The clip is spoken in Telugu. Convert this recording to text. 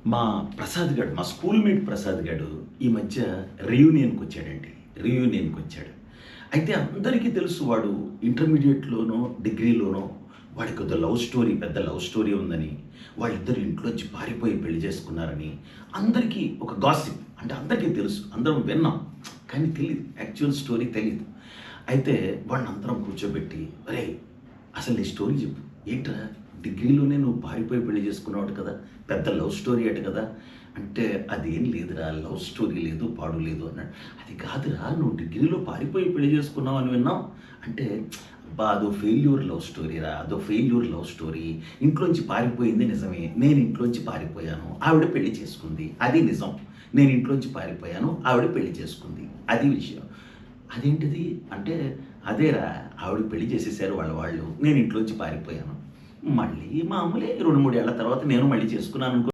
మా ప్రసాద్ గాడు, మా స్కూల్‌మేట్ ప్రసాద్ గాడు ఈ మధ్య రీయూనియన్‌కొచ్చాడండి. రీయూనియన్‌కొచ్చాడు. అయితే అందరికీ తెలుసు వాడు ఇంటర్మీడియేట్‌లోనో, డిగ్రీలోనో వాడికి కొద్దిగా లవ్ స్టోరీ, పెద్ద లవ్ స్టోరీ ఉందని, వాళ్ళిద్దరు ఇంట్లోంచి పారిపోయి పెళ్లి చేసుకున్నారని అందరికీ ఒక గాసిప్. అంటే అందరికీ తెలుసు. అందరం విన్నాం. కానీ తెలీదు. యాక్చువల్ స్టోరీ తెలీదు. అయితే వాడినందరం కూర్చోబెట్టి, "అరేయ్! అసలు నీ స్టోరీ చెప్పు. ఏంట్రా డిగ్రీలోనే నువ్వు పారిపోయి పెళ్లి చేసుకున్నావట కదా! పెద్ద లవ్ స్టోరీ అట కదా!" అంటే, "అదేం లేదురా, లవ్ స్టోరీ లేదు, పాడు లేదు" అన్నాడు. "అది కాదురా, నువ్వు డిగ్రీలో పారిపోయి పెళ్లి చేసుకున్నావు అని విన్నాం." అంటే, "అబ్బా! అదో ఫెయిల్యూర్ లవ్ స్టోరీరా, అదో ఫెయిల్యూర్ లవ్ స్టోరీ. ఇంట్లోంచి పారిపోయింది నిజమే. నేను ఇంట్లోంచి పారిపోయాను. ఆవిడ పెళ్లి చేసుకుంది. అది నిజం. నేను ఇంట్లోంచి పారిపోయాను. ఆవిడ పెళ్లి చేసుకుంది. అది విషయం." "అదేంటిది?" అంటే, "అదేరా, ఆవిడ పెళ్లి చేసేసారు వాళ్ళ వాళ్ళు. నేను ఇంట్లోంచి పారిపోయాను. మళ్ళీ మామూలే 2, 3 ఏళ్ల తర్వాత నేను మళ్ళీ చేసుకున్నాననుకో."